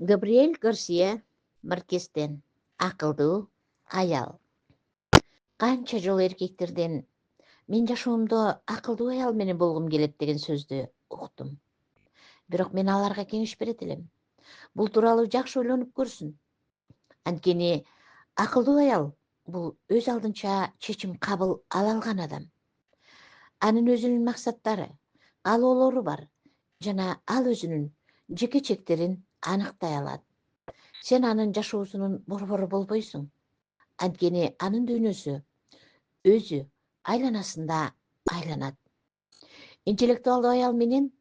Габриэль Гарсия Маркестен акылдуу аял. Канча жолу эркектерден мен жашоомдо акылдуу аял менен болгум келет деген сөздү уктум. Бирок мен аларга кеңеш берет элем. Бул тууралуу жакшы ойлонуп көрсүн. Анткени акылдуу аял бул өз алдынча чечим кабыл ала алган адам. Анын өзүнүн максаттары, каалоолору бар жана ал өзүнүн жеке чектерин аныктай алат. Сен анын жашоосунун борбору болбойсуң. Анткени анын дүйнөсү өзү айланасында айланат. Интеллектуалдуу аял менен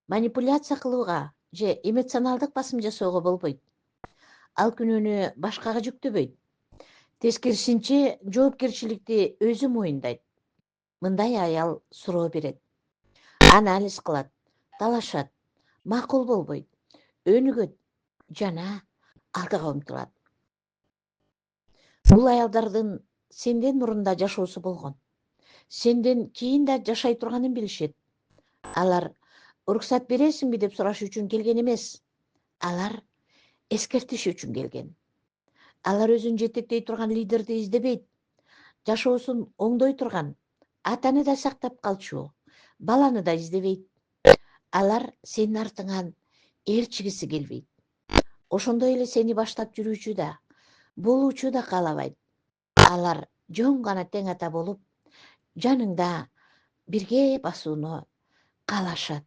манипуляция кылууга же эмоционалдык басым жасоого болбойт. Ал күнөөнү башкага жүктөбөйт. Тескерисинче жоопкерчиликти өзү моюндайт. Мындай аял суроо берет. Анализ кылат, талашат, макул болбойт, өнүгөт жана алдыга умтулат. Бул аялдардын сенден мурун да жашоосу болгон. Сенден кийин да жашай турганын билишет. Алар уруксат бересиңби деп сурашуу үчүн келген эмес. Алар эскертиш үчүн келген. Алар өзүн жетектей турган лидерди издебейт. Жашоосун оңдой турган, атаны да сактап калчу, баланы да издебейт. Алар сенин артыңан ээрчигиси келбейт. Ошондой эле сени баштап жүрүүчү да, болуучу да каалабайт. Алар жөн гана тең ата болуп, жаныңда бирге басууну каалашат.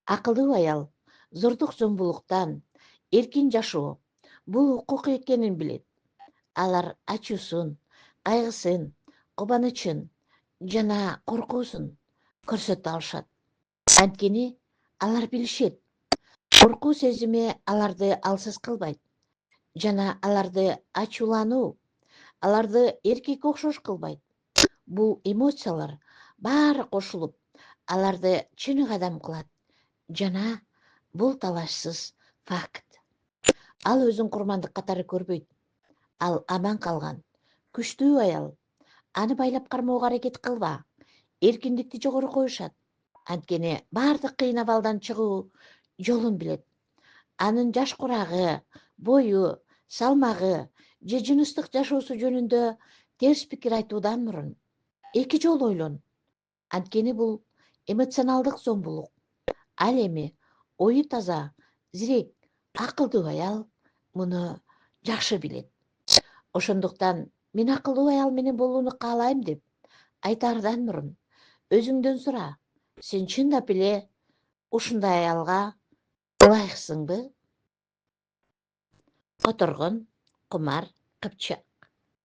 Акылдуу аял зордук зомбулуктан эркин жашоо бул укук экенин билет. Алар ачуусун, кайгысын, кубанычын жана коркуусун көрсөтө алышат. Анткени алар билишет. Коркуу сезими аларды алсыз кылбайт жана аларды ачуулануу, аларды эркекке окшош кылбайт. Бул эмоциялар баары кошулуп, аларды чынык адам кылат жана бул талашсыз факт. Ал өзүн курмандык катары көрбөйт. Ал аман калган, күчтүү аял. Аны байлап кармоого аракет кылба. Эркиндикти жогору коюшат. Анткени баардык кыйын абалдан чыгуу жолун билет. Анын жаш курагы, бою, салмагы же жыныстык жашоосу жөнүндө терс пикир айтуудан мурун эки жолу ойлон. Анткени бул эмоционалдык зомбулук. Ал эми ою таза, зирек, акылдуу аял муну жакшы билет. Ошондуктан мен акылдуу аял менен болууну каалайм деп айтаардан мурун өзүңдөн сура. Сен чындап эле ушундай аялга ылайыксыңбы? Которгон Кумар Кыпчак.